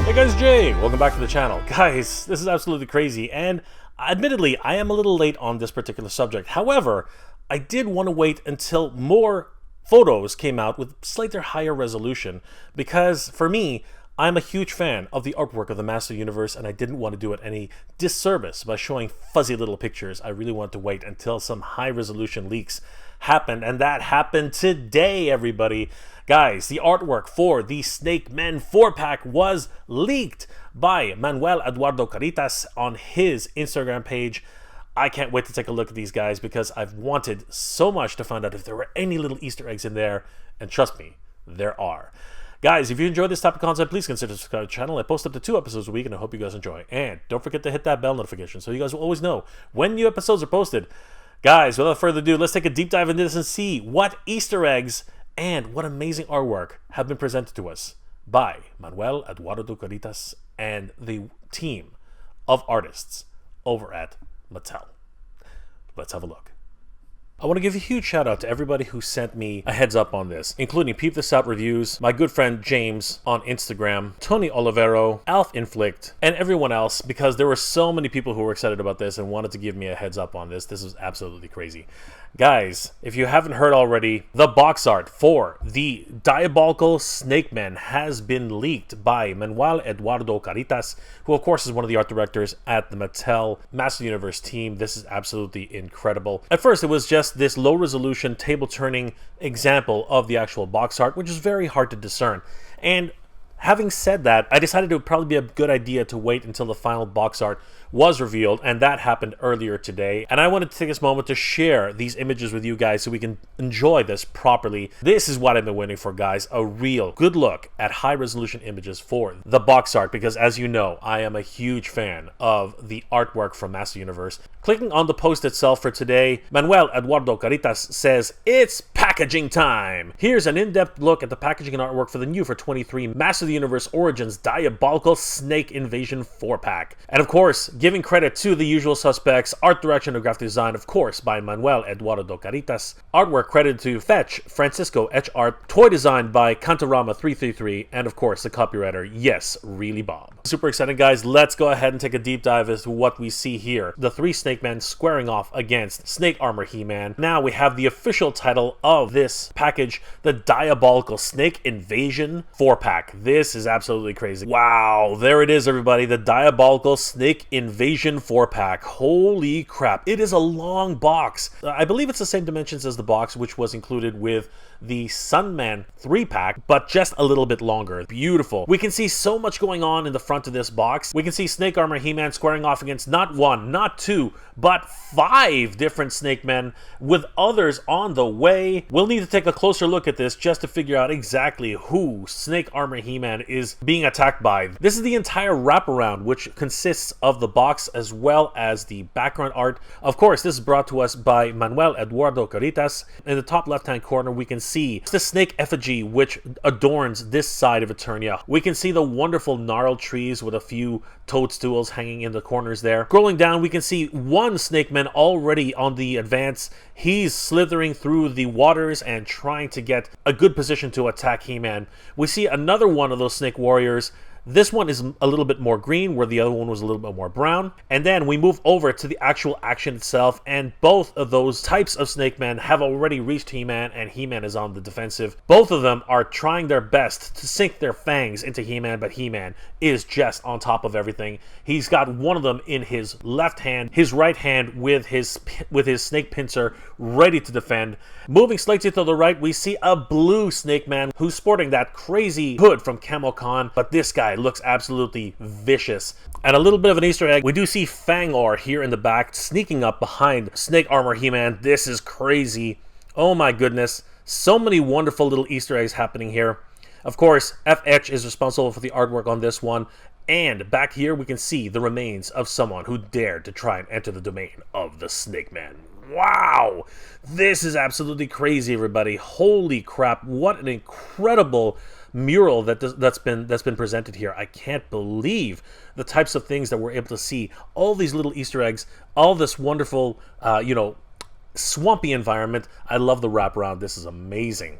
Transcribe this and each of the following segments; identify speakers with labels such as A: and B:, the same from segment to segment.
A: Hey guys, Jay! Welcome back to the channel. Guys, this is absolutely crazy, and admittedly, I am a little late on this particular subject. However, I did want to wait until more photos came out with slightly higher resolution, because for me, I'm a huge fan of the artwork of the Master Universe, and I didn't want to do it any disservice by showing fuzzy little pictures. I really wanted to wait until some high-resolution leaks happened, and that happened today, everybody. Guys, the artwork for the Snake Men 4-pack was leaked by Manuel Eduardo Caritas on his Instagram page. I can't wait to take a look at these guys because I've wanted so much to find out if there were any little Easter eggs in there, and trust me, there are. Guys, if you enjoy this type of content, please consider subscribing to the channel. I post up to 2 episodes a week, and I hope you guys enjoy. And don't forget to hit that bell notification so you guys will always know when new episodes are posted. Guys, without further ado, let's take a deep dive into this and see what Easter eggs and what amazing artwork have been presented to us by Manuel Eduardo Caritas and the team of artists over at Mattel. Let's have a look. I want to give a huge shout out to everybody who sent me a heads up on this, including Peep This Out Reviews, my good friend James on Instagram, Tony Olivero, Alf Inflict, and everyone else, because there were so many people who were excited about this and wanted to give me a heads up on this. This was absolutely crazy. Guys, if you haven't heard already, the box art for the Diabolical Snake Men has been leaked by Manuel Eduardo Caritas, who of course is one of the art directors at the Mattel Master Universe team. This is absolutely incredible. At first, it was just this low-resolution table-turning example of the actual box art, which is very hard to discern. And having said that, I decided it would probably be a good idea to wait until the final box art was revealed, and that happened earlier today. And I wanted to take this moment to share these images with you guys so we can enjoy this properly. This is what I've been waiting for, guys. A real good look at high-resolution images for the box art, because as you know, I am a huge fan of the artwork from Master Universe. Clicking on the post itself for today, Manuel Eduardo Caritas says, "It's packaging time!" Here's an in-depth look at the packaging and artwork for the new for 23 Master of the Universe Origins Diabolical Snake Invasion 4-pack. And of course, giving credit to the usual suspects, art direction and graphic design, of course, by Manuel Eduardo Caritas. Artwork credited to F.Etch, Francisco Etch Art. Toy design by Cantorama 333. And of course, the copywriter, yes, really Bob. Super exciting, guys. Let's go ahead and take a deep dive as to what we see here. The 3 Snake Men squaring off against Snake Armor He-Man. Now we have the official title of this package, the Diabolical Snake Invasion 4-pack. This is absolutely crazy. Wow, there it is, everybody. The Diabolical Snake Invasion 4-pack. Holy crap. It is a long box. I believe it's the same dimensions as the box which was included with the Sunman 3-pack, but just a little bit longer. Beautiful. We can see so much going on in the front of this box. We can see Snake Armor He-Man squaring off against not 1, not 2, but 5 different Snake Men, with others on the way. We'll need to take a closer look at this just to figure out exactly who Snake Armor He-Man is being attacked by. This is the entire wraparound, which consists of the box as well as the background art. Of course, this is brought to us by Manuel Eduardo Caritas. In the top left-hand corner, we can see the snake effigy which adorns this side of Eternia. We can see the wonderful gnarled trees with a few toadstools hanging in the corners there. Scrolling down, we can see one Snake Man already on the advance. He's slithering through the waters and trying to get a good position to attack He-Man. We see another one of those Snake Warriors. This one is a little bit more green, where the other one was a little bit more brown. And then we move over to the actual action itself, and both of those types of Snake Men have already reached He-Man, and He-Man is on the defensive. Both of them are trying their best to sink their fangs into He-Man, but He-Man is just on top of everything. He's got one of them in his left hand, his right hand with his snake pincer ready to defend. Moving slightly to the right, we see a blue Snake Man who's sporting that crazy hood from Camocon, but this guy looks absolutely vicious. And a little bit of an Easter egg, we do see Fangor here in the back sneaking up behind Snake Armor He-Man. This is crazy. Oh my goodness. So many wonderful little Easter eggs happening here. Of course, F.Etch is responsible for the artwork on this one. And back here we can see the remains of someone who dared to try and enter the domain of the Snake Man. Wow! This is absolutely crazy, everybody. Holy crap, what an incredible mural that's been presented here. I can't believe the types of things that we're able to see. All these little Easter eggs, all this wonderful, swampy environment. I love the wraparound. This is amazing.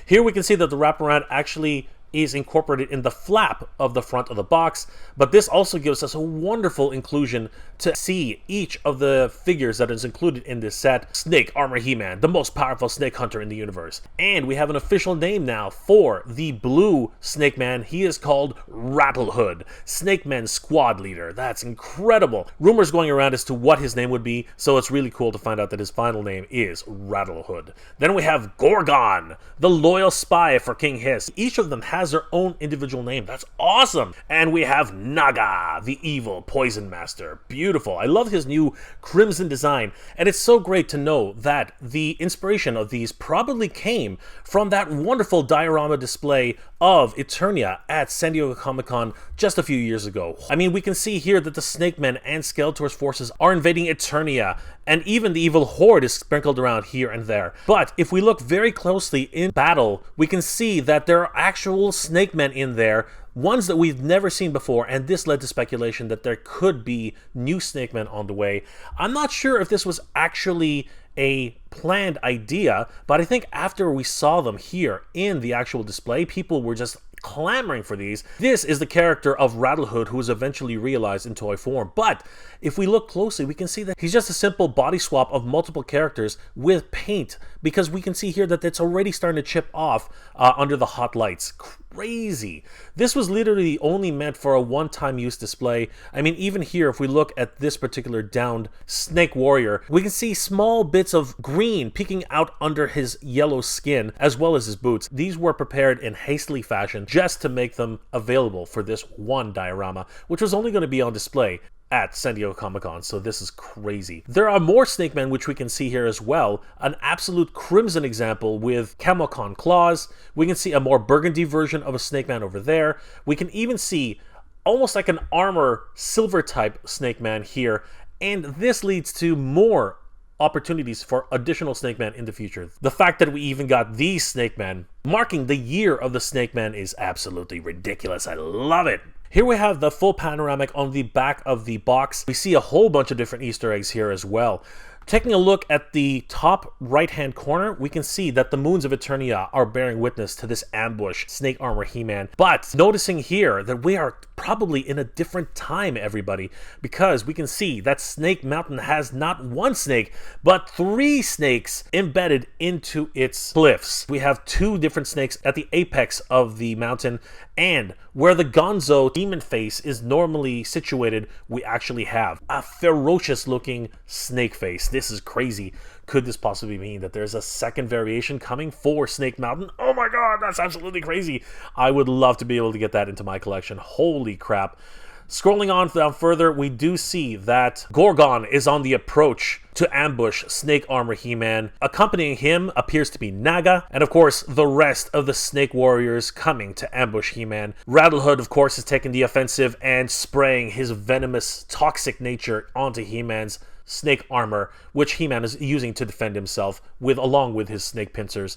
A: Here we can see that the wraparound actually is incorporated in the flap of the front of the box, but this also gives us a wonderful inclusion to see each of the figures that is included in this set. Snake Armor He-Man, the most powerful snake hunter in the universe. And we have an official name now for the blue Snake Man. He is called Rattle Hood, Snake Man's squad leader. That's incredible. Rumors going around as to what his name would be, so it's really cool to find out that his final name is Rattle Hood. Then we have Gorgon, the loyal spy for King Hiss. Each of them has their own individual name. That's awesome. And we have Naga, the evil poison master. Beautiful. I love his new crimson design, and it's so great to know that the inspiration of these probably came from that wonderful diorama display of Eternia at San Diego Comic-Con just a few years ago. I mean, we can see here that the Snake Men and Skeletor's forces are invading Eternia, and even the evil horde is sprinkled around here and there. But if we look very closely in battle, we can see that there are actual Snake Men in there, ones that we've never seen before, and this led to speculation that there could be new Snake Men on the way. I'm not sure if this was actually a planned idea, but I think after we saw them here in the actual display, people were just clamoring for these. This is the character of Rattle Hood, who was eventually realized in toy form, but if we look closely, we can see that he's just a simple body swap of multiple characters with paint, because we can see here that it's already starting to chip off under the hot lights. Crazy. This was literally only meant for a one-time use display. I mean, even here, if we look at this particular downed Snake Warrior, we can see small bits of green peeking out under his yellow skin, as well as his boots. These were prepared in hastily fashion just to make them available for this one diorama, which was only going to be on display at San Diego Comic-Con, so this is crazy. There are more Snake Men which we can see here as well. An absolute crimson example with Camocon claws. We can see a more burgundy version of a Snake Man over there. We can even see almost like an armor silver type Snake Man here, and this leads to more opportunities for additional Snake Men in the future. The fact that we even got these Snake Men marking the year of the Snake Man is absolutely ridiculous. I love it. Here we have the full panoramic on the back of the box. We see a whole bunch of different Easter eggs here as well. Taking a look at the top right-hand corner, we can see that the moons of Eternia are bearing witness to this ambush Snake Armor He-Man. But noticing here that we are probably in a different time, everybody, because we can see that Snake Mountain has not one snake, but 3 snakes embedded into its cliffs. We have 2 different snakes at the apex of the mountain, and where the Gonzo demon face is normally situated, we actually have a ferocious looking snake face. This is crazy. Could this possibly mean that there's a second variation coming for Snake Mountain? Oh my god, that's absolutely crazy. I would love to be able to get that into my collection. Holy crap. Scrolling on down further, we do see that Gorgon is on the approach to ambush Snake Armor He-Man. Accompanying him appears to be Naga, and of course, the rest of the Snake Warriors coming to ambush He-Man. Rattle Hood, of course, is taking the offensive and spraying his venomous, toxic nature onto He-Man's snake armor, which He-Man is using to defend himself along with his snake pincers.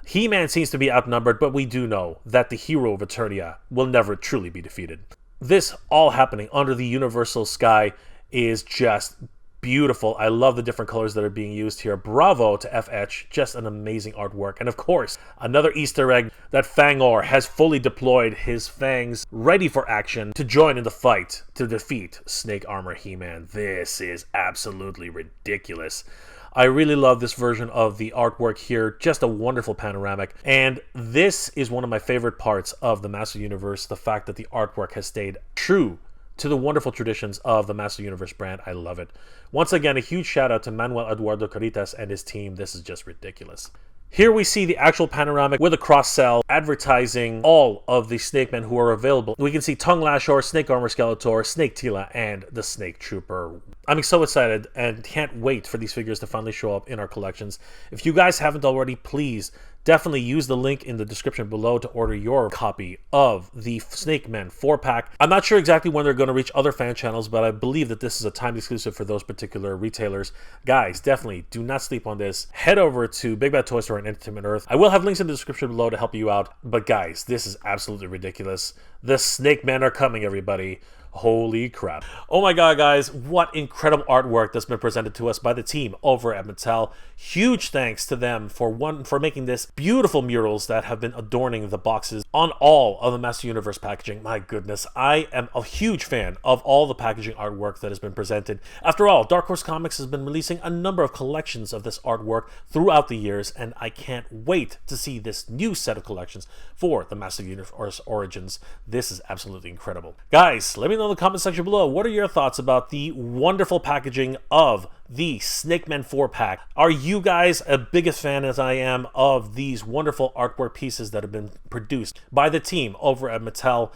A: He-Man seems to be outnumbered, but we do know that the hero of Eternia will never truly be defeated. This all happening under the universal sky is just beautiful. I love the different colors that are being used here. Bravo to F.Etch, just an amazing artwork. And of course, another Easter egg that Fangor has fully deployed his fangs ready for action to join in the fight to defeat Snake Armor He-Man. This is absolutely ridiculous. I really love this version of the artwork here. Just a wonderful panoramic. And this is one of my favorite parts of the Master Universe, the fact that the artwork has stayed true to the wonderful traditions of the Master Universe brand. I love it. Once again, a huge shout out to Manuel Eduardo Caritas and his team. This is just ridiculous. Here we see the actual panoramic with a cross-sell advertising all of the Snake Men who are available. We can see Tongue Lashor, Snake Armor Skeletor, Snake Tila, and the Snake Trooper. I'm so excited and can't wait for these figures to finally show up in our collections. If you guys haven't already, please definitely use the link in the description below to order your copy of the Snake Men 4-pack. I'm not sure exactly when they're going to reach other fan channels, but I believe that this is a timed exclusive for those particular retailers. Guys, definitely do not sleep on this. Head over to Big Bad Toy Store and Entertainment Earth. I will have links in the description below to help you out. But guys, this is absolutely ridiculous. The Snake Men are coming, everybody. Holy crap. Oh my god, guys, what incredible artwork that's been presented to us by the team over at Mattel. Huge thanks to them for making this beautiful murals that have been adorning the boxes on all of the Master Universe packaging. My goodness, I am a huge fan of all the packaging artwork that has been presented. After all, Dark Horse Comics has been releasing a number of collections of this artwork throughout the years, and I can't wait to see this new set of collections for the Master Universe Origins. This is absolutely incredible. Guys, let me know in the comment section below, what are your thoughts about the wonderful packaging of the Snake Men 4-pack? Are you guys a biggest fan as I am of these wonderful artwork pieces that have been produced by the team over at Mattel?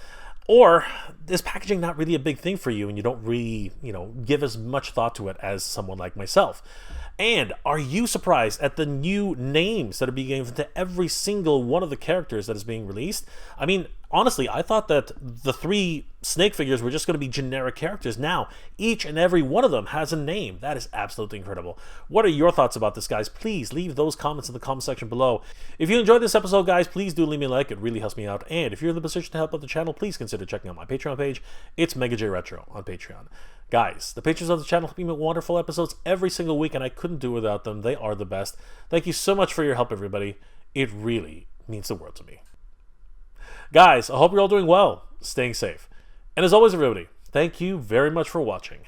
A: Or is packaging not really a big thing for you and you don't really, give as much thought to it as someone like myself? And are you surprised at the new names that are being given to every single one of the characters that is being released? I mean, honestly, I thought that the 3 Snake figures were just going to be generic characters. Now, each and every one of them has a name. That is absolutely incredible. What are your thoughts about this, guys? Please leave those comments in the comment section below. If you enjoyed this episode, guys, please do leave me a like. It really helps me out. And if you're in the position to help out the channel, please consider checking out my Patreon page. It's MegaJRetro on Patreon. Guys, the patrons of the channel help me make wonderful episodes every single week, and I couldn't do without them. They are the best. Thank you so much for your help, everybody. It really means the world to me. Guys, I hope you're all doing well, staying safe. And as always, everybody, thank you very much for watching.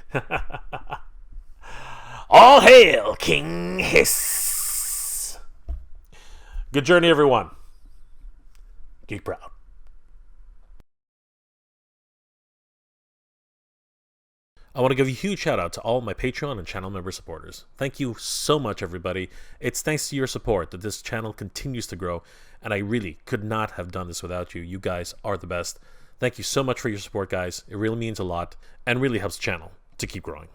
A: All hail King Hiss! Good journey, everyone. Geek proud. I want to give a huge shout out to all my Patreon and channel member supporters. Thank you so much, everybody. It's thanks to your support that this channel continues to grow, and I really could not have done this without you. You guys are the best. Thank you so much for your support, guys. It really means a lot and really helps the channel to keep growing.